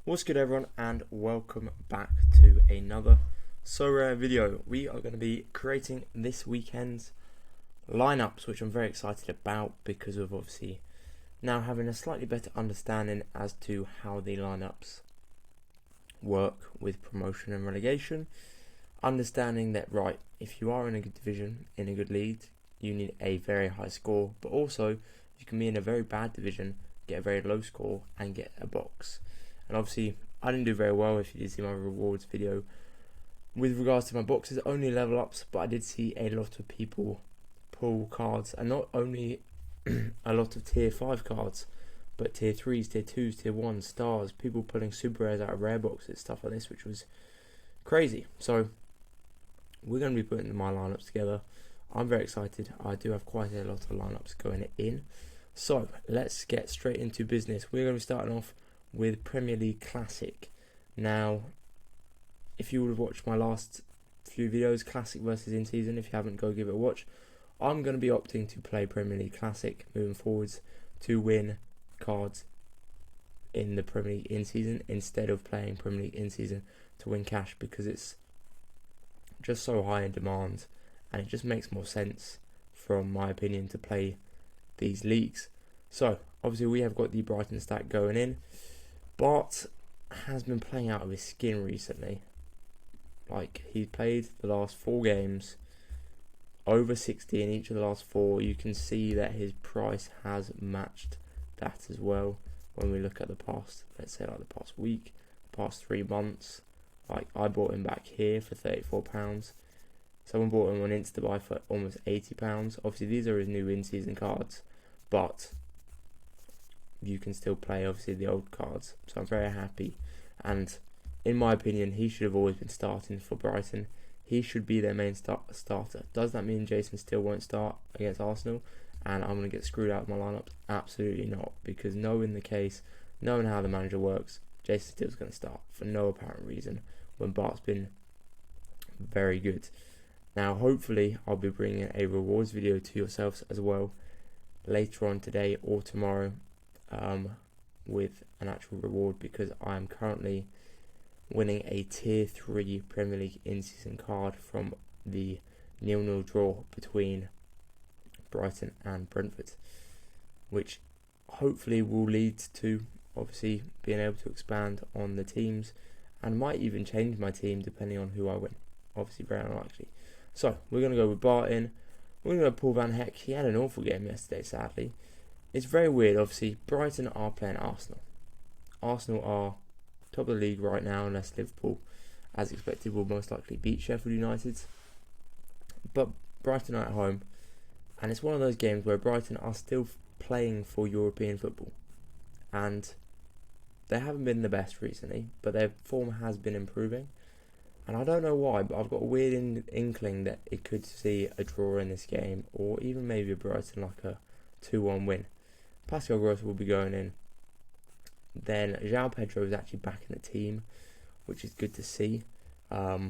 What's good everyone, and welcome back to another Sorare video. We are going to be creating this weekend's lineups, which I'm very excited about because of obviously now having a slightly better understanding as to how the lineups work with promotion and relegation. Understanding that, right, if you are in a good division, in a good league, you need a very high score, but also you can be in a very bad division, get a very low score and get a box. And obviously I didn't do very well if you did see my rewards video with regards to my boxes, only level ups, but I did see a lot of people pull cards, and not only a lot of tier 5 cards, but tier 3s, tier 2s, tier 1s, stars, people pulling super rares out of rare boxes, stuff like this, which was crazy. So we're going to be putting my lineups together. I'm very excited. I do have quite a lot of lineups going in. So let's get straight into business. We're going to be starting off with Premier League Classic. Now, if you would have watched my last few videos, Classic versus in season, if you haven't, go give it a watch. I'm going to be opting to play Premier League Classic moving forwards to win cards in the Premier League in season instead of playing Premier League in season to win cash, because it's just so high in demand and it just makes more sense, from my opinion, to play these leagues. So obviously we have got the Brighton stack going in. Bart has been playing out of his skin recently. Like, he's played the last 4 games, over 60 in each of the last 4. You can see that his price has matched that as well. When we look at the past, let's say like the past week, past 3 months, like I bought him back here for £34. Someone bought him on Instabuy for almost £80. Obviously these are his new in-season cards, but you can still play obviously the old cards, so I'm very happy. And in my opinion, he should have always been starting for Brighton. He should be their main starter. Does that mean Jason still won't start against Arsenal and I'm going to get screwed out of my lineups? Absolutely not, because knowing the case, knowing how the manager works, Jason Steele's going to start for no apparent reason when Bart's been very good. Now hopefully I'll be bringing a rewards video to yourselves as well later on today or tomorrow, with an actual reward, because I am currently winning a tier 3 Premier League in-season card from the 0-0 draw between Brighton and Brentford, which hopefully will lead to obviously being able to expand on the teams, and might even change my team depending on who I win. Obviously very unlikely. So we're going to go with Bart in. We're going to go Paul Van Heck. He had an awful game yesterday, sadly. It's very weird. Obviously Brighton are playing Arsenal. Arsenal are top of the league right now, unless Liverpool, as expected, will most likely beat Sheffield United. But Brighton are at home, and it's one of those games where Brighton are still playing for European football, and they haven't been the best recently, but their form has been improving. And I don't know why, but I've got a weird inkling that it could see a draw in this game, or even maybe a Brighton like a 2-1 win. Pascal Gross will be going in. Then João Pedro is actually back in the team, which is good to see. I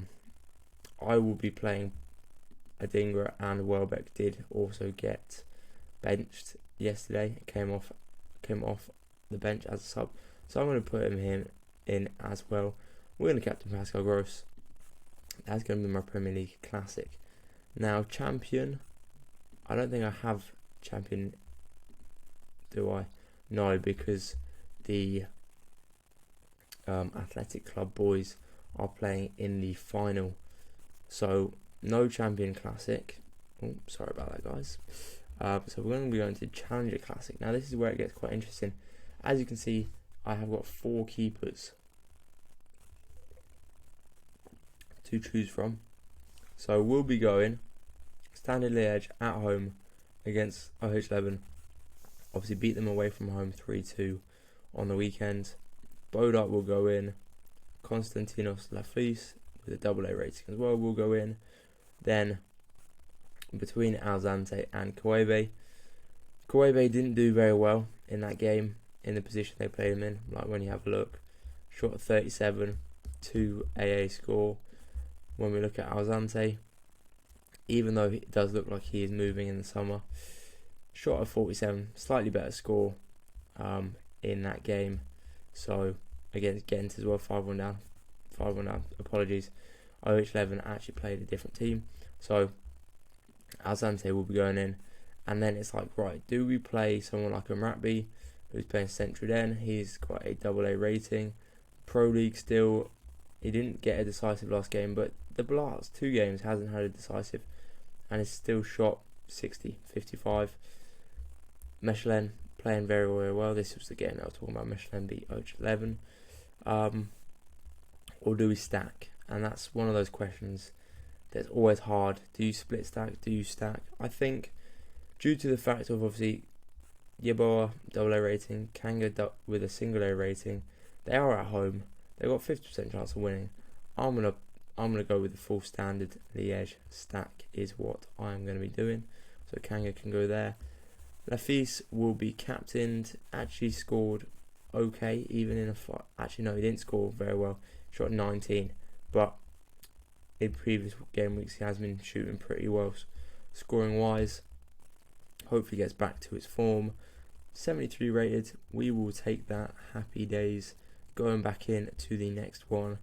will be playing Adingra, and Welbeck did also get benched yesterday. It came off the bench as a sub, so I'm going to put him in as well. We're going to captain Pascal Gross. That's going to be my Premier League Classic. Now champion, I don't think I have champion, do I? No, because the Athletic Club boys are playing in the final, so no champion classic. Oh, sorry about that, guys. So we're going to be going to Challenger Classic. Now this is where it gets quite interesting. As you can see, I have got 4 keepers to choose from. So we'll be going Standard Liège at home against OH11. Obviously beat them away from home 3-2 on the weekend. Bodart will go in. Konstantinos Laflis with a AA rating as well will go in. Then between Alzante and Kouebe didn't do very well in that game in the position they played him in. Like, when you have a look, shot at 37, 2 AA score. When we look at Alzante, even though it does look like he is moving in the summer, shot at 47, slightly better score in that game. So against Ghent as well, 5-1 down. 5-1 down, apologies. OH11 actually played a different team. So, Azante will be going in. And then it's like, right, do we play someone like Mratby, who's playing Central Den? He's got a AA rating. Pro League still, he didn't get a decisive last game, but the last 2 games hasn't had a decisive. And it's still shot 60, 55. Mechelen playing very, very well. This was the game I was talking about. Mechelen beat OH11. Or do we stack? And that's one of those questions that's always hard. Do you split stack? Do you stack? I think due to the fact of obviously Yeboah AA rating, Kanga with a single A rating, they are at home. They've got 50% chance of winning. I'm gonna go with the full standard Liège stack is what I'm gonna be doing. So Kanga can go there. Lafise will be captained. Actually scored okay, even in a fight. Actually no, he didn't score very well. Shot 19, but in previous game weeks he has been shooting pretty well, scoring wise. Hopefully gets back to his form. 73 rated. We will take that. Happy days. Going back in to the next one.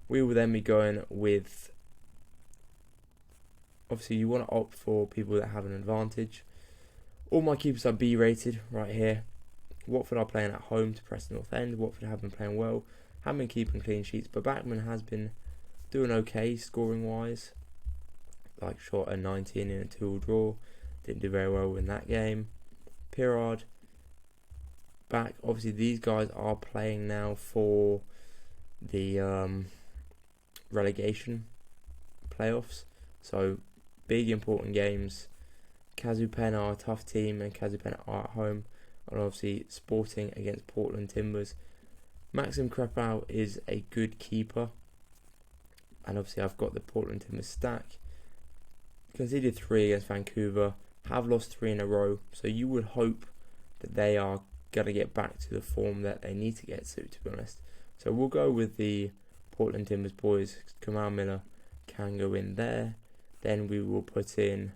We will then be going with, obviously you want to opt for people that have an advantage. All my keepers are B rated right here. Watford are playing at home to Preston North End. Watford have been playing well, haven't been keeping clean sheets, but Backman has been doing okay scoring wise. Like shot a 19 in a 2-2 draw. Didn't do very well in that game. Pirard back. Obviously these guys are playing now for the relegation playoffs. So big important games. Kazupen are a tough team and Kazupen are at home. And obviously Sporting against Portland Timbers. Maxim Krepau is a good keeper. And obviously I've got the Portland Timbers stack. Conceded 3 against Vancouver. Have lost 3 in a row. So you would hope that they are going to get back to the form that they need to get to be honest. So we'll go with the Portland Timbers boys. Kamal Miller can go in there. Then we will put in,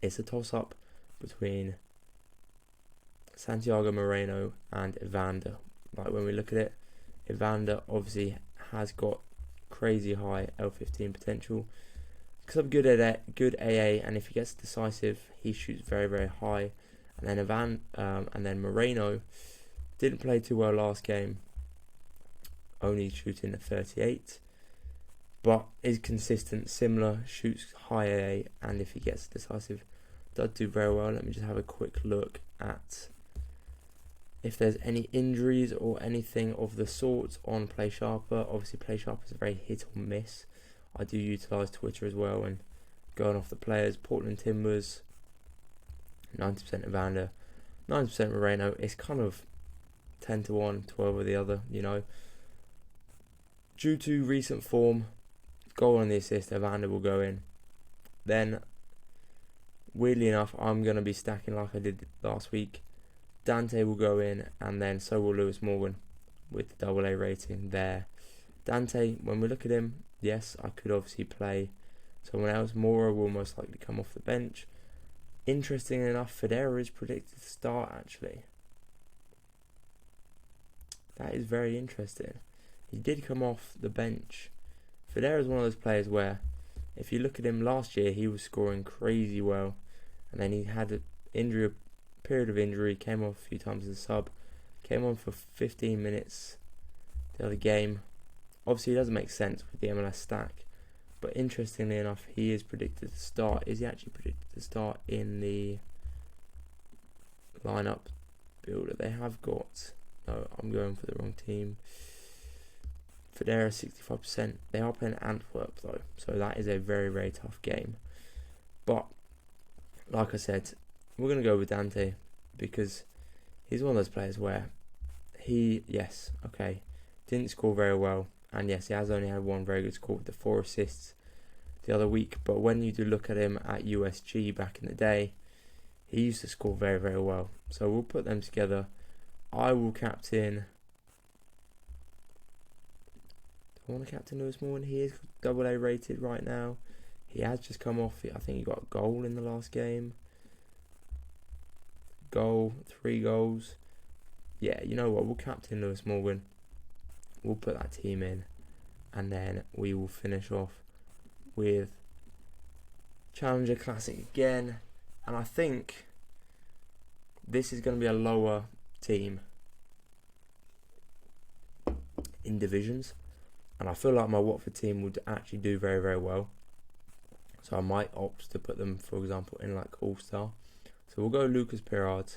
it's a toss-up between Santiago Moreno and Evander. Like when we look at it, Evander obviously has got crazy high L15 potential. Because I'm good at good AA, and if he gets decisive, he shoots very, very high. And then Moreno didn't play too well last game, only shooting at 38, but is consistent, similar, shoots high AA, and if he gets decisive, does do very well. Let me just have a quick look at if there's any injuries or anything of the sort on Play Sharper. Obviously Play Sharper is a very hit or miss. I do utilise Twitter as well, and going off the players, Portland Timbers, 90% Evander, 90% Moreno. It's kind of 10 to 1, 12 of the other, you know. Due to recent form, goal on the assist, Evander will go in. Then, weirdly enough, I'm going to be stacking like I did last week. Dante will go in, and then so will Lewis Morgan with the AA rating there. Dante, when we look at him, yes, I could obviously play someone else. Mora will most likely come off the bench. Interesting enough, Federa is predicted to start actually. That is very interesting. He did come off the bench. Federa is one of those players where, if you look at him last year, he was scoring crazy well, and then he had a period of injury, came off a few times as a sub, came on for 15 minutes the other game. Obviously, it doesn't make sense with the MLS stack, but interestingly enough, he is predicted to start. Is he actually predicted to start in the lineup builder they have got? No, I'm going for the wrong team. Federa 65%. They are playing Antwerp though, so that is a very, very tough game. But like I said, we're going to go with Dante because he's one of those players where didn't score very well, and yes, he has only had one very good score with the 4 assists the other week, but when you do look at him at USG back in the day, he used to score very, very well. So we'll put them together. I will captain, do I want to captain Lewis Morgan? He is AA rated right now. He has just come off, I think he got a goal in the last game. 3 goals. Yeah, you know what, we'll captain Lewis Morgan. we'll put that team in, and then we will finish off with Challenger Classic again. And I think this is going to be a lower team in divisions, and I feel like my Watford team would actually do very, very well. So I might opt to put them, for example, in like All-Star. So we'll go Lucas Perard.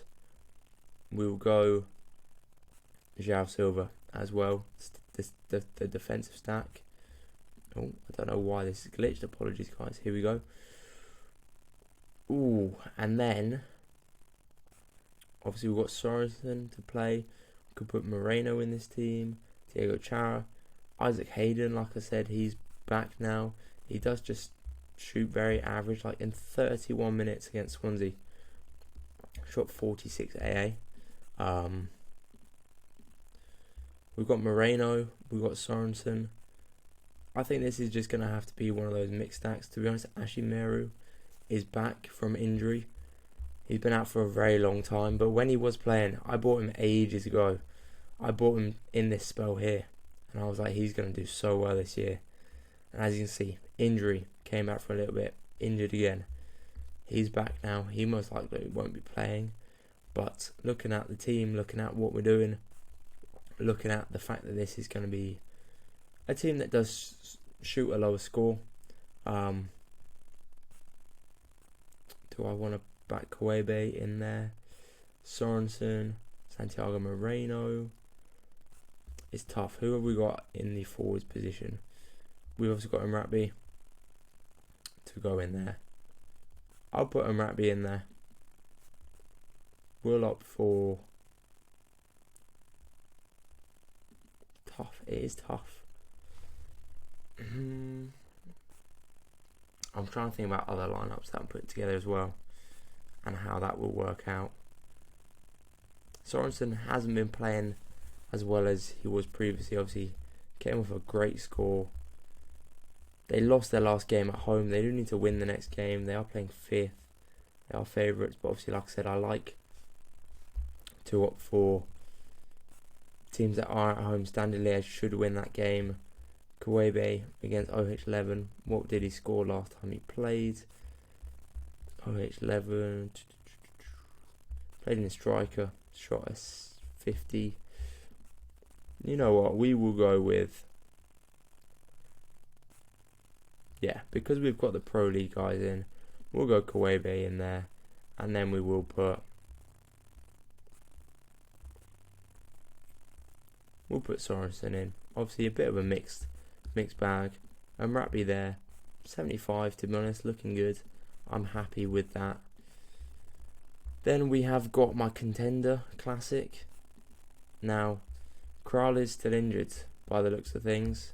We'll go João Silva as well. The defensive stack. Oh, I don't know why this is glitched. Apologies, guys. Here we go. Ooh, and then obviously we've got Sorensen to play. We could put Moreno in this team. Diego Chara. Isaac Hayden, like I said, he's back now. He does just shoot very average, like in 31 minutes against Swansea. Shot 46 AA. We've got Moreno, we've got Sorensen. I think this is just going to have to be one of those mixed stacks. To be honest, Ashimeru is back from injury. He's been out for a very long time, but when he was playing, I bought him ages ago. I bought him in this spell here, and I was like, he's going to do so well this year. And as you can see, injury, came back for a little bit, injured again. He's back now. He most likely won't be playing, but looking at the team, looking at what we're doing, looking at the fact that this is going to be a team that does shoot a lower score, do I want to back Kawebe in there? Sorensen, Santiago Moreno. It's tough. Who have we got in the forwards position? We've also got Mratby to go in there. I'll put Mratby in there. We'll opt for tough. It is tough. I'm trying to think about other lineups that I'm putting together as well, and how that will work out. Sorensen hasn't been playing as well as he was previously. Obviously, came off a great score. They lost their last game at home. They do need to win the next game. They are playing 5th. They are favourites, but obviously, like I said, I like to opt for teams that are at home. Standard Liège should win that game. Kawebe against OH11. What did he score last time he played? OH11. Played in a striker. Shot a 50. You know what? We will go with... Yeah, because we've got the Pro League guys in, we'll go Kawebe in there. And then we will put... We'll put Sorensen in. Obviously a bit of a mixed bag. And Mratby there. 75 to be honest, looking good. I'm happy with that. Then we have got my Contender Classic. Now, Kral is still injured by the looks of things.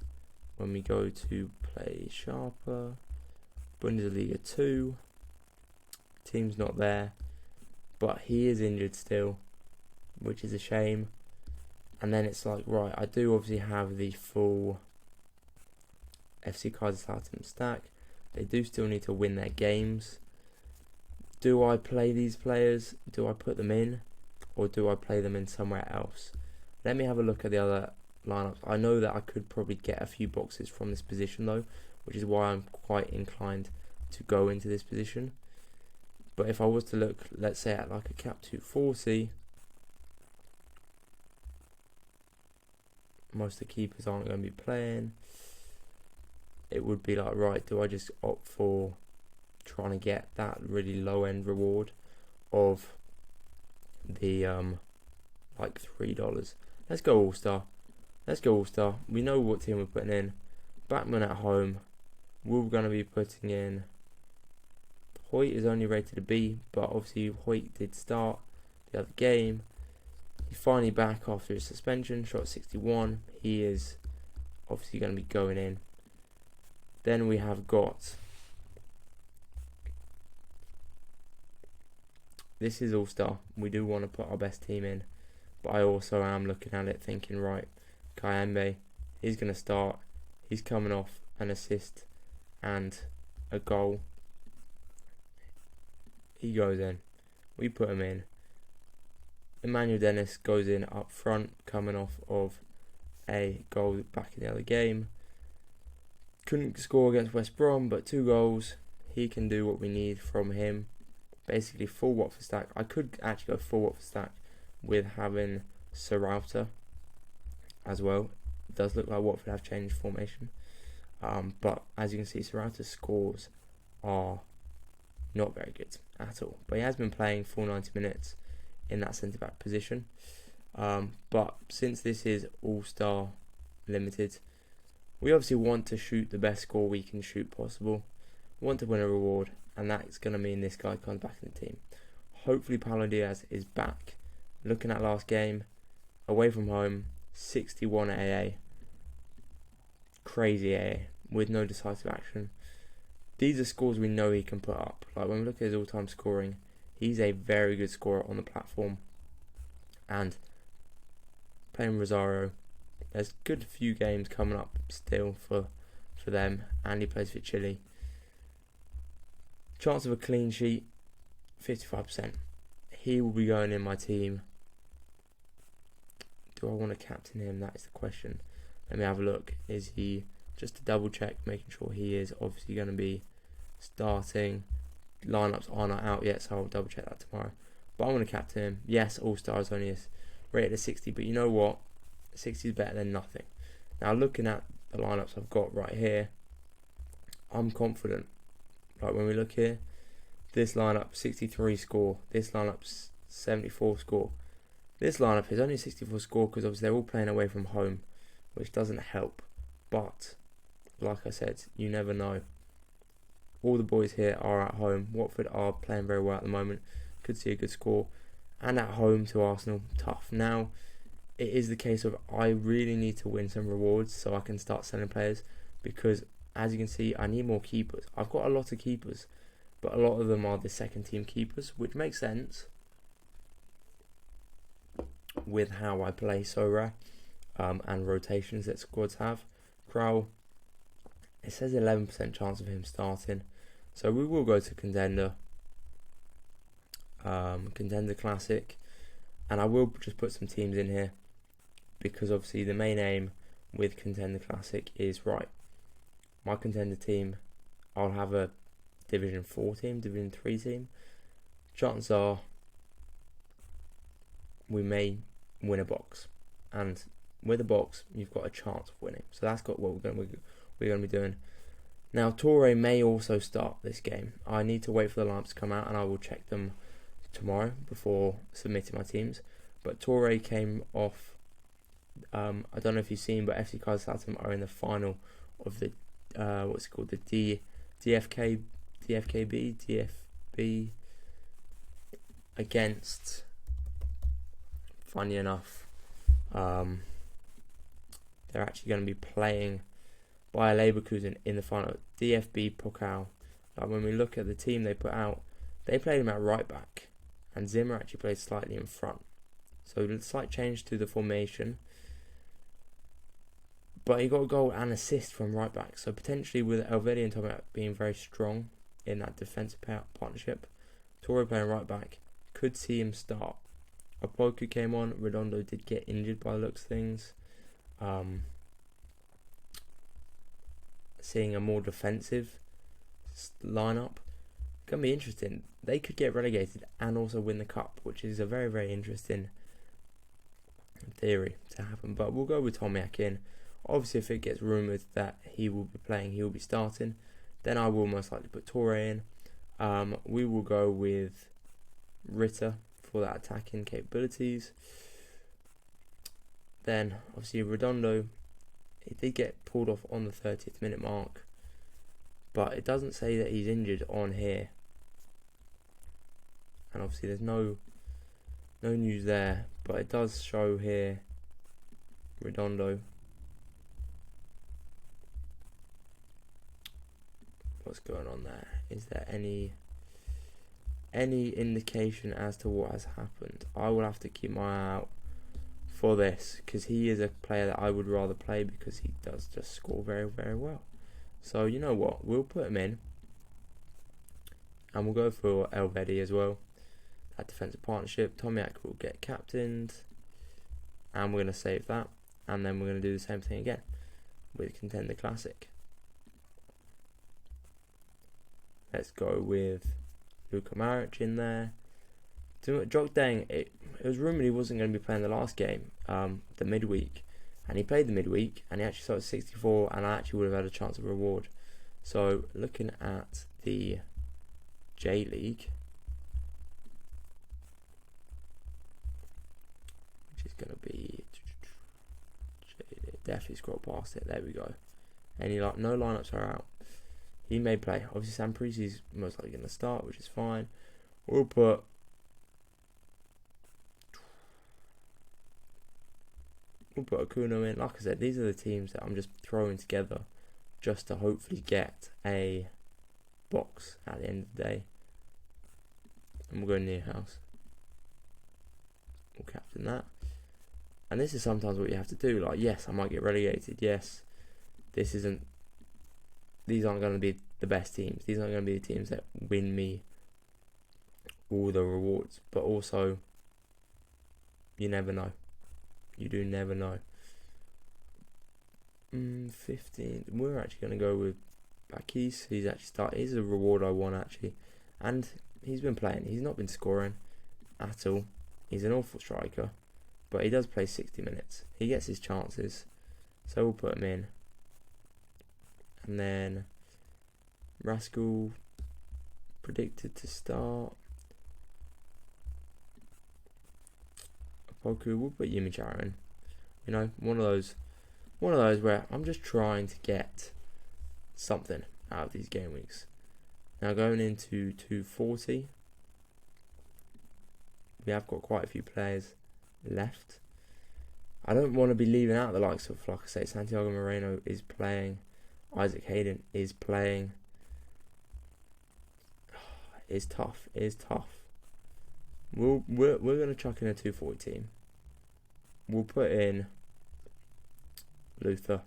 When we go to play Sharper, Bundesliga 2, team's not there, but he is injured still, which is a shame. And then it's like, right, I do obviously have the full FC Kaiserslautern stack. They do still need to win their games. Do I play these players? Do I put them in? Or do I play them in somewhere else? Let me have a look at the other lineups. I know that I could probably get a few boxes from this position though, which is why I'm quite inclined to go into this position. But if I was to look, let's say at like a cap 240, most of the keepers aren't going to be playing. It would be like, right, do I just opt for trying to get that really low end reward of the like $3? Let's go All-Star. Let's go All-Star. We know what team we're putting in. Backman at home. We're going to be putting in... Hoyt is only rated a B, but obviously Hoyt did start the other game. He's finally back after his suspension. Shot 61. He is obviously going to be going in. Then we have got... This is All-Star. We do want to put our best team in. But I also am looking at it thinking, right, Kayembe, he's going to start. He's coming off an assist and a goal. He goes in. We put him in. Emmanuel Dennis goes in up front, coming off of a goal back in the other game. Couldn't score against West Brom, but 2 goals. He can do what we need from him. Basically, full Watford stack. I could actually go full Watford stack with having Sorare as well. It does look like Watford have changed formation. But as you can see, Sorare's scores are not very good at all. But he has been playing full 90 minutes in that centre-back position. But since this is All-Star Limited, we obviously want to shoot the best score we can shoot possible. We want to win a reward, and that's going to mean this guy comes back in the team. Hopefully Paulo Diaz is back. Looking at last game, away from home, 61 AA. Crazy AA, with no decisive action. These are scores we know he can put up. Like when we look at his all-time scoring, he's a very good scorer on the platform. And playing Rosario, there's a good few games coming up still for them, and he plays for Chile. Chance of a clean sheet, 55%. He will be going in my team. Do I want to captain him? That is the question. Let me have a look. Is he, just to double check, making sure he is obviously going to be starting. Lineups are not out yet, so I'll double check that tomorrow. But I want to captain him. Yes, All Stars only is rated at 60, but you know what? 60 is better than nothing. Now looking at the lineups I've got right here, I'm confident. Like when we look here, this lineup 63 score, this lineup 74 score. This lineup is only 64 score because obviously they're all playing away from home, which doesn't help. But like I said, you never know. All the boys here are at home. Watford are playing very well at the moment. Could see a good score. And at home to Arsenal, tough. Now, it is the case of I really need to win some rewards so I can start selling players, because as you can see, I need more keepers. I've got a lot of keepers, but a lot of them are the second team keepers, which makes sense with how I play Sorare and rotations that squads have. Krul, it says 11% chance of him starting, so we will go to Contender Classic, and I will just put some teams in here, because obviously the main aim with Contender Classic is, right, my Contender team, I'll have a Division 4 team, Division 3 team. Chances are we may win a box, and with a box you've got a chance of winning. So that's got what we're going to be doing. Now Torre may also start this game. I need to wait for the lineups to come out, and I will check them tomorrow before submitting my teams. But Torre came off. I don't know if you've seen, but FC Kaiserslautern are in the final of the what's it called, the DFB against, funny enough, they're actually going to be playing Bayer Leverkusen in the final, DFB Pokal. Like when we look at the team they put out, they played him at right back, and Zimmer actually played slightly in front. So a slight change to the formation, but he got a goal and assist from right back. So potentially with Elvedi and Tomiak being very strong in that defensive partnership, Torre playing right back, could see him start. Opoku came on. Redondo did get injured by the looks of things. Seeing a more defensive lineup, gonna be interesting. They could get relegated and also win the cup, which is a very, very interesting theory to happen. But we'll go with Tomiak in. Obviously, if it gets rumoured that he will be playing, he will be starting, then I will most likely put Torre in. We will go with Ritter for that attacking capabilities. Then, obviously, Redondo, he did get pulled off on the 30th minute mark, but it doesn't say that he's injured on here. And obviously, there's no news there, but it does show here Redondo. What's going on there? Is there any indication as to what has happened? I will have to keep my eye out for this, because he is a player that I would rather play, because he does just score very, very well. So you know what? We'll put him in, and we'll go for Elvedi as well. That defensive partnership. Tomiak will get captained, and we're going to save that. and then we're going to do the same thing again with Contender Classic. Let's go with Luka Maric in there. Jock Deng, it was rumoured he wasn't going to be playing the last game, the midweek, and he played the midweek, and he actually started 64, and I actually would have had a chance of reward. So looking at the J League, which is going to be definitely scroll past it. There we go. No lineups are out. He may play. Obviously, Sam Presti's most likely going to start, which is fine. We'll put Akuno in. Like I said, these are the teams that I'm just throwing together just to hopefully get a box at the end of the day. And we'll go near house. We'll captain that. And this is sometimes what you have to do. Like, yes, I might get relegated. Yes, these aren't going to be the best teams. These aren't going to be the teams that win me all the rewards. But also, you never know. You do never know. 15. We're actually going to go with Bakis. He's actually started. He's a reward I want, actually. And he's been playing. He's not been scoring at all. He's an awful striker. But he does play 60 minutes. He gets his chances. So we'll put him in. And then Rascal predicted to start. Poku, we'll put Yimichara in. You know, one of those where I'm just trying to get something out of these game weeks. Now going into 240, we have got quite a few players left. I don't want to be leaving out the likes of, like I say, Santiago Moreno is playing, Isaac Hayden is playing. It's tough. We're gonna chuck in a 240 team. We'll put in Luther.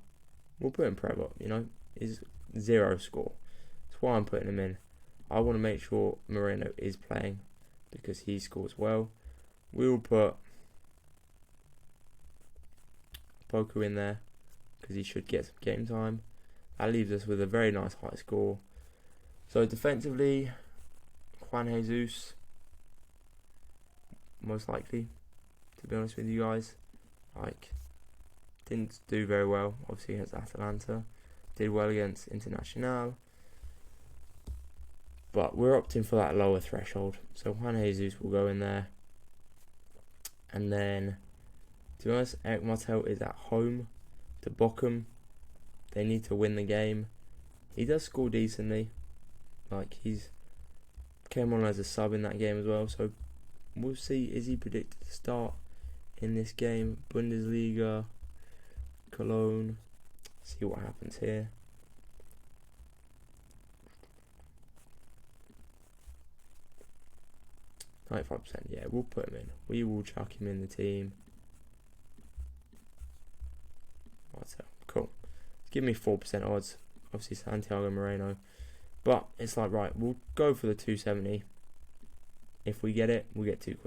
We'll put in Prevot. You know, is 0 score. That's why I'm putting him in. I want to make sure Moreno is playing because he scores well. We'll put Poku in there because he should get some game time. That leaves us with a very nice high score. So defensively, Juan Jesus, most likely, to be honest with you guys. Like, didn't do very well, obviously, against Atalanta. Did well against Internacional. But we're opting for that lower threshold. So Juan Jesus will go in there. And then, to be honest, Eric Martel is at home to Bochum. They need to win the game. He does score decently. Like, he's came on as a sub in that game as well. So we'll see. Is he predicted to start in this game? Bundesliga, Cologne. See what happens here. %, yeah, we'll put him in. We will chuck him in the team. Cool. Give me 4% odds. Obviously Santiago Moreno. But it's like, right, we'll go for the 270. If we get it, we'll get £2.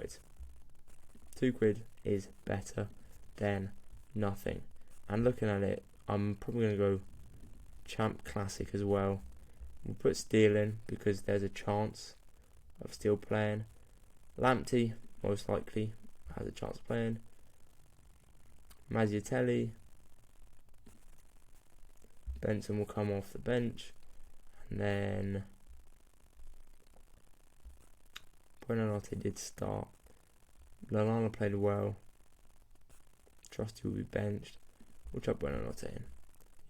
£2 is better than nothing. And looking at it, I'm probably going to go Champ Classic as well. We'll put Steele in because there's a chance of still playing. Lamptey, most likely, has a chance of playing. Mazziatelli. Benson will come off the bench. And then Buonanotte did start. Lallana played well. Trusty will be benched. We'll chuck Buonanotte in.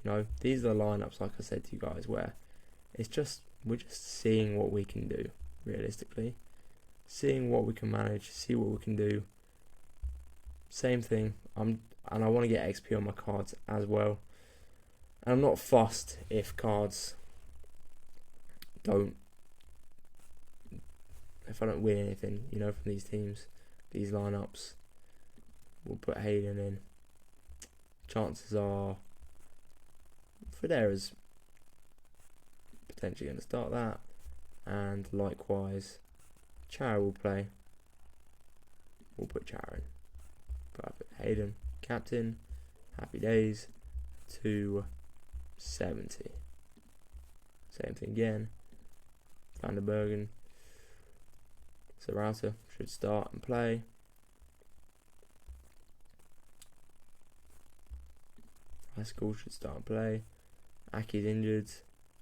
You know, these are the lineups, like I said to you guys, where we're just seeing what we can do, realistically. Seeing what we can manage, see what we can do. Same thing. And I want to get XP on my cards as well. And I'm not fussed if cards if I don't win anything, you know, from these teams, these lineups. We'll put Hayden in. Chances are Federa's potentially going to start that, and likewise Chara will play. We'll put Chara in. Perfect. Hayden, captain. Happy days. 270. Same thing again. Van der Bergen. Sorare should start and play. High school should start and play. Aki's injured.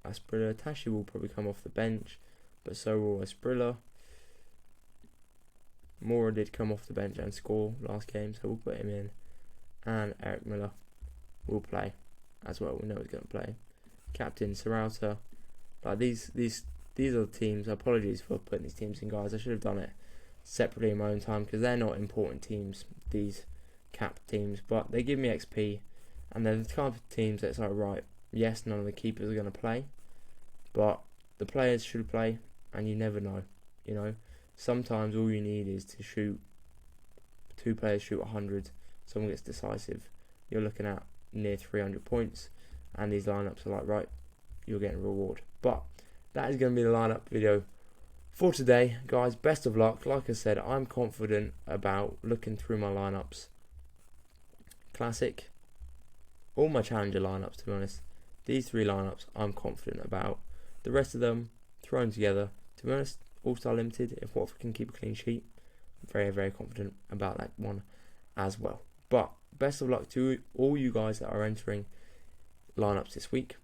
Asprilla. Tashi will probably come off the bench, but so will Asprilla. Mora did come off the bench and score last game, so we'll put him in. And Eric Miller will play as well. We know he's going to play. Captain Sorare. Like these are the teams. Apologies for putting these teams in, guys. I should have done it separately in my own time because they're not important teams, these cap teams, but they give me XP, and they're the type of teams that's like, right, yes, none of the keepers are going to play, but the players should play, and you never know, you know. Sometimes all you need is to shoot, 2 players shoot 100, someone gets decisive, you're looking at near 300 points, and these lineups are like, right, you're getting a reward. But that is going to be the lineup video for today, guys. Best of luck. Like I said, I'm confident about looking through my lineups. Classic, all my challenger lineups, to be honest. These 3 lineups I'm confident about. The rest of them thrown together, to be honest, All-Star Limited, if Watford can keep a clean sheet, I'm very, very confident about that one as well. But best of luck to all you guys that are entering lineups this week.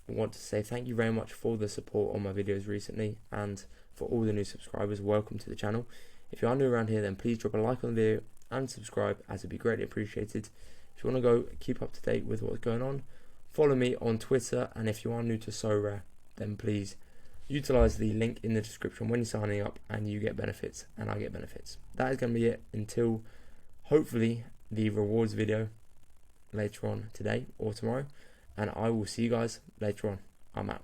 I want to say thank you very much for the support on my videos recently, and for all the new subscribers, welcome to the channel. If you are new around here, then please drop a like on the video and subscribe, as it'd be greatly appreciated. If you want to go keep up to date with what's going on, follow me on Twitter, and if you are new to Sorare, then please utilize the link in the description when you're signing up, and you get benefits and I get benefits. That is going to be it until hopefully the rewards video later on today or tomorrow, and I will see you guys later on. I'm out.